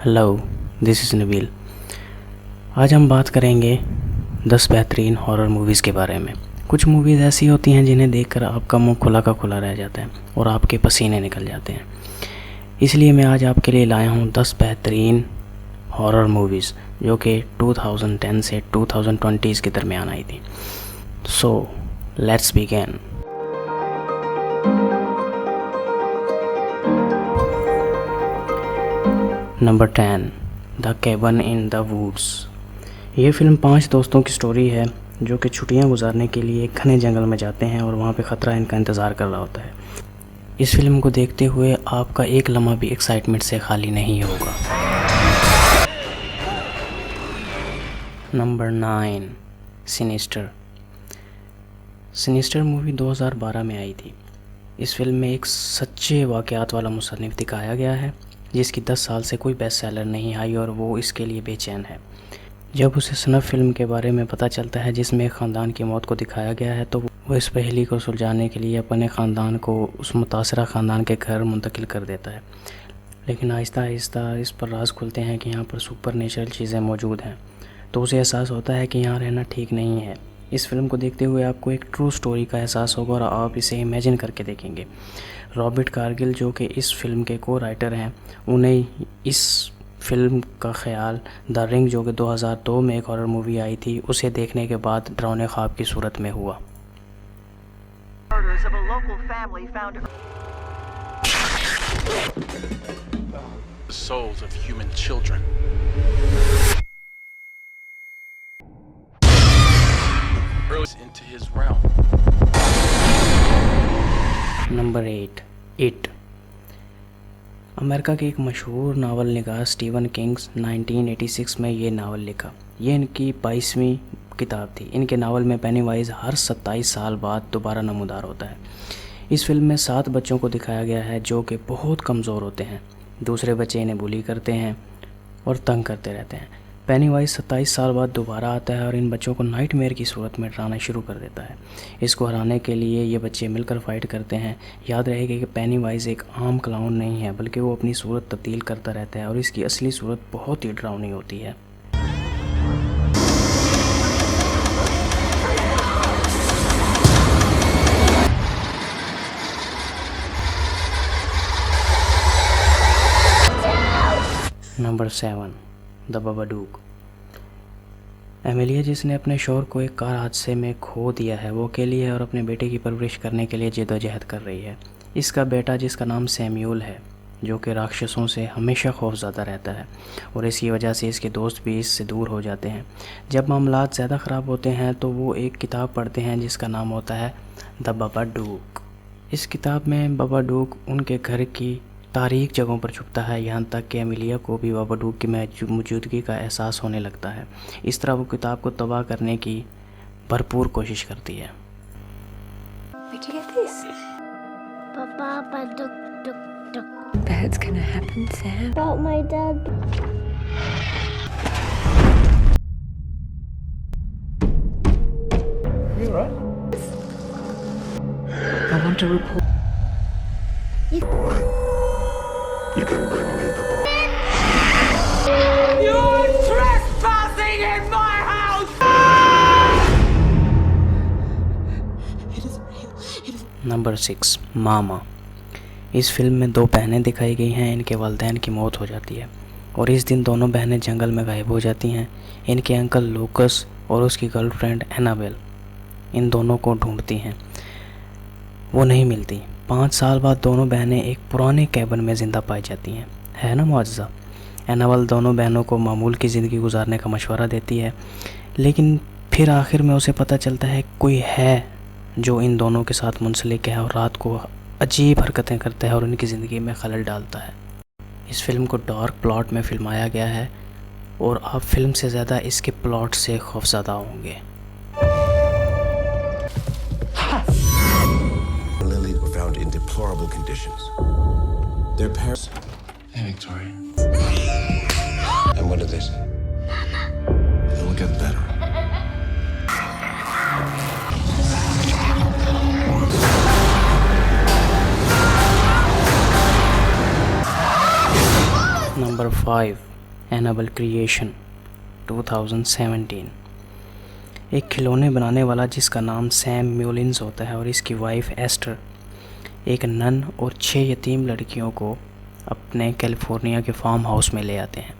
Hello, this is Nabeel. आज हम बात करेंगे 10 बेहतरीन हॉरर मूवीज़ के बारे में। कुछ मूवीज़ ऐसी होती हैं जिन्हें देखकर आपका मुंह खुला का खुला रह जाता है और आपके पसीने निकल जाते हैं। इसलिए मैं आज आपके लिए लाया हूँ 10 बेहतरीन हॉरर मूवीज़ जो कि 2010 से 2020 के दरमियान आई थी। So let's begin. Number 10, the cabin in the woods. ये फ़िल्म 5 दोस्तों की स्टोरी है जो कि छुट्टियां गुजारने के लिए एक घने जंगल में जाते हैं और वहाँ पे ख़तरा इनका इंतज़ार कर रहा होता है। इस फिल्म को देखते हुए आपका एक लम्हा भी एक्साइटमेंट से खाली नहीं होगा। Number 9, sinister. सिनिस्टर मूवी 2012 में आई थी। इस फिल्म में एक सच्चे वाक़यात वाला मुसन्निफ़ दिखाया गया है जिसकी 10 साल से कोई बेस्ट सेलर नहीं आई और वो इसके लिए बेचैन है। जब उसे सनफ़ फ़िल्म के बारे में पता चलता है जिसमें एक ख़ानदान की मौत को दिखाया गया है तो वो इस पहेली को सुलझाने के लिए अपने ख़ानदान को उस मुतासरा ख़ानदान के घर मुंतकिल कर देता है। लेकिन आहिस्ता आहिस्ता इस पर राज खुलते हैं कि यहाँ पर सुपर नेचुरल चीज़ें मौजूद हैं, तो उसे एहसास होता है कि यहाँ रहना ठीक नहीं है। इस फिल्म को देखते हुए आपको एक ट्रू स्टोरी का एहसास होगा और आप इसे इमेजिन करके देखेंगे। रॉबर्ट कारगिल जो कि इस फिल्म के को राइटर हैं, उन्हें इस फिल्म का ख्याल द रिंग जो कि 2002 में एक हॉरर मूवी आई थी उसे देखने के बाद डरावने ख्वाब की सूरत में हुआ। The souls of human children. Rose into his realm. Number 8, it. America के एक मशहूर नावल निगार स्टीवन किंग्स 1986 में ये नावल लिखा। ये इनकी 22वीं किताब थी। इनके नावल में पेनीवाइज हर 27 साल बाद दोबारा नमूदार होता है। इस फिल्म में 7 बच्चों को दिखाया गया है जो कि बहुत कमज़ोर होते हैं। दूसरे बच्चे इन्हें बुली करते हैं और तंग करते रहते हैं। पेनीवाइज 27 साल बाद दोबारा आता है और इन बच्चों को नाइटमेयर की सूरत में डराना शुरू कर देता है। इसको हराने के लिए ये बच्चे मिलकर फाइट करते हैं। याद रहेगा कि पेनीवाइज एक आम क्लाउन नहीं है बल्कि वो अपनी सूरत तब्दील करता रहता है और इसकी असली सूरत बहुत ही डरावनी होती है। Number 7, the बाबाडूक। एमिलिया जिसने अपने शौहर को एक कार हादसे में खो दिया है वो अकेली है और अपने बेटे की परवरिश करने के लिए जद्दोजहद कर रही है। इसका बेटा जिसका नाम सैम्यूल है जो कि राक्षसों से हमेशा खौफज़दा रहता है और इसकी वजह से इसके दोस्त भी इससे दूर हो जाते हैं। जब मामलात ज़्यादा ख़राब होते हैं तो वो एक किताब पढ़ते हैं जिसका नाम होता है द बाबाडूक। इस किताब में बाबाडूक उनके घर की तारीख जगहों पर छुपता है, यहाँ तक कि एमिलिया को भी बाबाडूक की मौजूदगी का एहसास होने लगता है। इस तरह वो किताब को तबाह करने की भरपूर कोशिश करती है। Bad's gonna happen, Sam. About my dad. You alright? I want to report. You can bring me the ball. You're trespassing in my house! It is real. It is. Number 6, मामा। इस फिल्म में 2 बहनें दिखाई गई हैं। इनके वालिदैन की मौत हो जाती है और इस दिन दोनों बहनें जंगल में गायब हो जाती हैं। इनके अंकल लूकस और उसकी गर्लफ्रेंड एनाबेल इन दोनों को ढूंढती हैं, वो नहीं मिलती। 5 साल बाद दोनों बहनें एक पुराने कैबिन में ज़िंदा पाई जाती हैं। है ना मुआज़ा। एनाबेल दोनों बहनों को मामूल की ज़िंदगी गुजारने का मशवरा देती है, लेकिन फिर आखिर में उसे पता चलता है कोई है जो इन दोनों के साथ मुंसलिक है और रात को अजीब हरकतें करता है और उनकी ज़िंदगी में खलल डालता है। इस फिल्म को डार्क प्लॉट में फिल्माया गया है और आप फिल्म से ज़्यादा इसके प्लॉट से खौफज़दा होंगे। Lily were found in deplorable conditions. Their parents. Hey, Victoria. And what did they say? It'll get better. Number 5, Annabelle creation 2017। एक खिलौने बनाने वाला जिसका नाम सैम म्यूलिन्स होता है और इसकी वाइफ एस्टर एक नन और 6 यतीम लड़कियों को अपने कैलिफोर्निया के फार्म हाउस में ले आते हैं।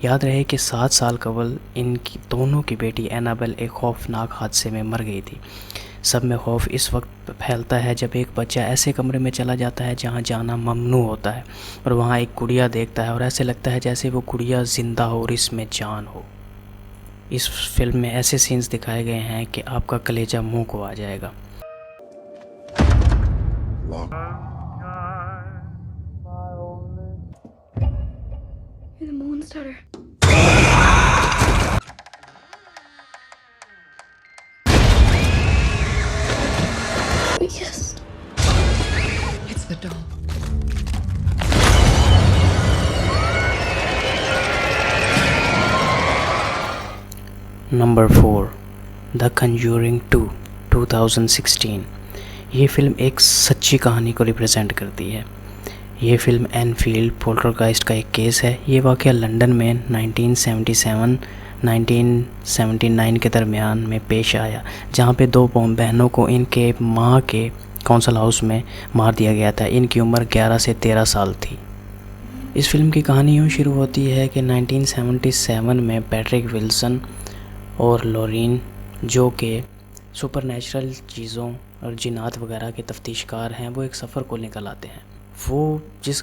याद रहे कि 7 साल कबल इनकी दोनों की बेटी एनाबेल एक खौफनाक हादसे में मर गई थी। सब में खौफ इस वक्त फैलता है जब एक बच्चा ऐसे कमरे में चला जाता है जहां जाना ममनू होता है और वहां एक गुड़िया देखता है और ऐसे लगता है जैसे वो गुड़िया ज़िंदा हो और इसमें जान हो। इस फिल्म में ऐसे सीन्स दिखाए गए हैं कि आपका कलेजा मुंह को आ जाएगा। You're the monster. Yes. It's the doll. Number 4 the conjuring 2 2016। ये फिल्म एक सच्ची कहानी को रिप्रेजेंट करती है। ये फिल्म एनफील्ड पोल्टरगाइस्ट का एक केस है। ये वाक़या लंदन में 1977-1979 के दरमियान में पेश आया, जहाँ पे 2 बहनों को इनके माँ के काउंसिल हाउस में मार दिया गया था। इनकी उम्र 11 से 13 साल थी। इस फिल्म की कहानी यूँ शुरू होती है कि 1977 में पैट्रिक विल्सन और लॉरीन, जो कि सुपरनैचुरल चीज़ों और जिन्नात वगैरह के तफ्तीशकार हैं, वो एक सफ़र को निकल आते हैं। वो जिस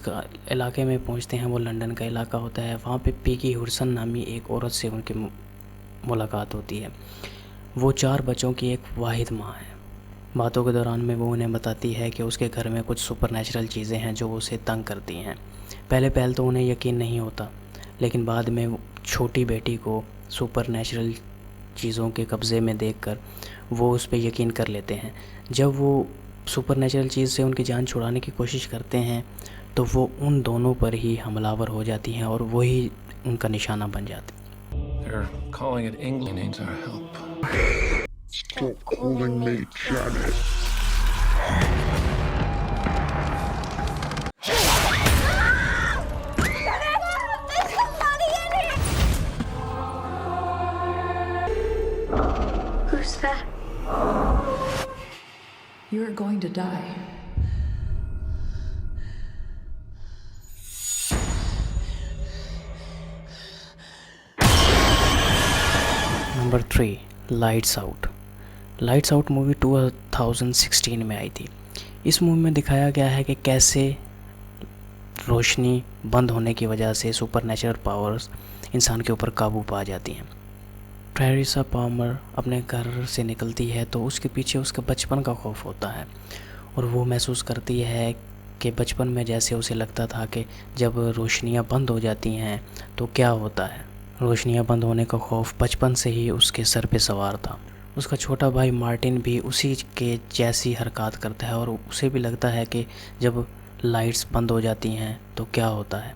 इलाके में पहुंचते हैं वो लंदन का इलाका होता है। वहाँ पे पीकी हुडसन नामी एक औरत से उनकी मुलाकात होती है। वो 4 बच्चों की एक वाहिद माँ है। बातों के दौरान में वो उन्हें बताती है कि उसके घर में कुछ सुपरनैचुरल चीज़ें हैं जो उसे तंग करती हैं। पहले तो उन्हें यकीन नहीं होता, लेकिन बाद में छोटी बेटी को सुपरनैचुरल चीज़ों के कब्ज़े में देखकर वो उस पर यकीन कर लेते हैं। जब वो सुपरनैचुरल चीज़ से उनकी जान छुड़ाने की कोशिश करते हैं तो वो उन दोनों पर ही हमलावर हो जाती हैं और वही उनका निशाना बन जाते हैं। They're calling it England needs our help. Stop calling me Janice. Who's that? You're going to die. Number 3 lights out. Lights out movie 2016 में आई थी। इस मूवी में दिखाया गया है कि कैसे रोशनी बंद होने की वजह से सुपरनैचुरल पावर्स इंसान के ऊपर काबू पा जाती हैं। ट्रेरिसा पामर अपने घर से निकलती है तो उसके पीछे उसका बचपन का खौफ होता है और वो महसूस करती है कि बचपन में जैसे उसे लगता था कि जब रोशनियाँ बंद हो जाती हैं तो क्या होता है। रोशनियाँ बंद होने का खौफ बचपन से ही उसके सर पे सवार था। उसका छोटा भाई मार्टिन भी उसी के जैसी हरकत करता है और उसे भी लगता है कि जब लाइट्स बंद हो जाती हैं तो क्या होता है।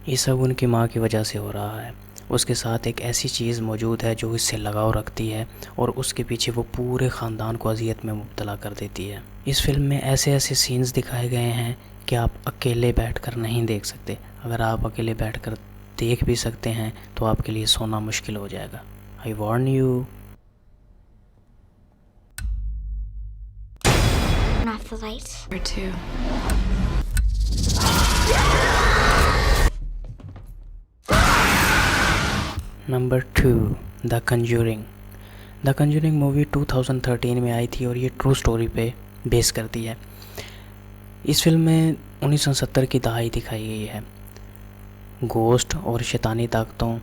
ये सब उनकी माँ की वजह से हो रहा है। उसके साथ एक ऐसी चीज़ मौजूद है जो इससे लगाव रखती है और उसके पीछे वो पूरे ख़ानदान को अज़ियत में मुब्तला कर देती है। इस फिल्म में ऐसे सीन्स दिखाए गए हैं कि आप अकेले बैठकर नहीं देख सकते। अगर आप अकेले बैठकर देख भी सकते हैं तो आपके लिए सोना मुश्किल हो जाएगा। I warn you. Turn off the lights. Where to? Number 2 the conjuring. The conjuring movie 2013 में आई थी और ये ट्रू स्टोरी पे बेस करती है। इस फिल्म में 1970 की दहाई दिखाई गई है। गोस्ट और शैतानी ताकतों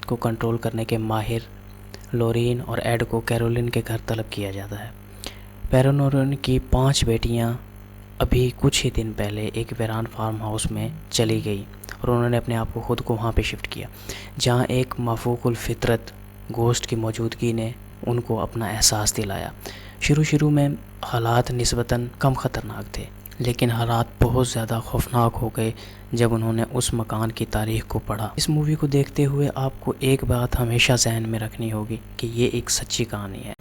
को कंट्रोल करने के माहिर लॉरीन और एड को कैरोलिन के घर तलब किया जाता है। पैरानोरन की 5 बेटियां अभी कुछ ही दिन पहले एक वीरान फार्म हाउस में चली गई और उन्होंने अपने आप को खुद को वहाँ पे शिफ्ट किया, जहाँ एक माफूकुल फितरत गोस्ट की मौजूदगी ने उनको अपना एहसास दिलाया। शुरू में हालात निस्बतन कम ख़तरनाक थे, लेकिन हालात बहुत ज़्यादा खौफनाक हो गए जब उन्होंने उस मकान की तारीख को पढ़ा। इस मूवी को देखते हुए आपको एक बात हमेशा जहन में रखनी होगी कि ये एक सच्ची कहानी है।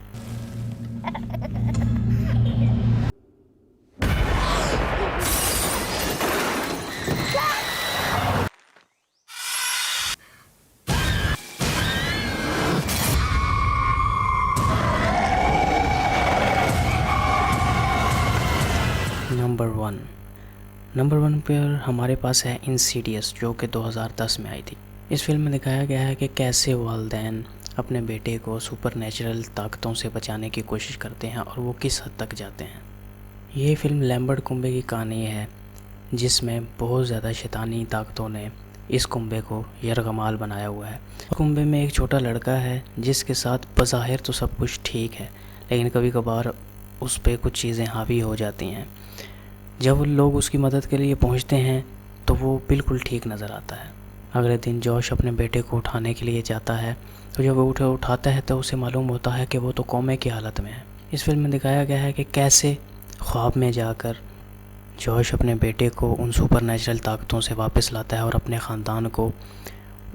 नंबर 1 पर हमारे पास है इंसीडियस, जो कि 2010 में आई थी। इस फिल्म में दिखाया गया है कि कैसे वालिदैन अपने बेटे को सुपरनैचुरल ताकतों से बचाने की कोशिश करते हैं और वो किस हद तक जाते हैं। ये फिल्म लैम्बर्ट कुंबे की कहानी है, जिसमें बहुत ज़्यादा शैतानी ताकतों ने इस कुंबे को यरगमाल बनाया हुआ है। कुंबे में एक छोटा लड़का है जिसके साथ बज़ाहिर तो सब कुछ ठीक है, लेकिन कभी कभार उस पर कुछ चीज़ें हावी हो जाती हैं। जब लोग उसकी मदद के लिए पहुंचते हैं तो वो बिल्कुल ठीक नज़र आता है। अगले दिन जॉश अपने बेटे को उठाने के लिए जाता है, तो जब वो उठाता है तो उसे मालूम होता है कि वो तो कोमे की हालत में है। इस फिल्म में दिखाया गया है कि कैसे ख्वाब में जाकर जॉश अपने बेटे को उन सुपरनैचुरल ताकतों से वापस लाता है और अपने ख़ानदान को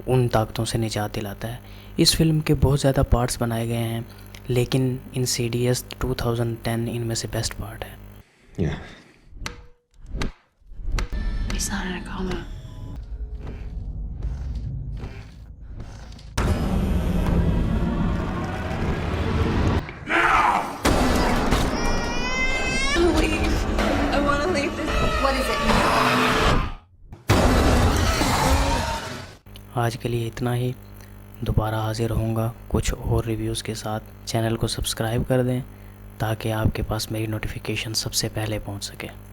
उन ताकतों से निजात दिलाता है। इस फिल्म के बहुत ज़्यादा पार्ट्स बनाए गए हैं, लेकिन इंसीडियस 2010 इनमें से बेस्ट पार्ट है। Yeah. He's not in a coma. What is it? आज के लिए इतना ही। दोबारा हाजिर होऊंगा कुछ और रिव्यूज़ के साथ। चैनल को सब्सक्राइब कर दें ताकि आपके पास मेरी नोटिफिकेशन सबसे पहले पहुंच सके।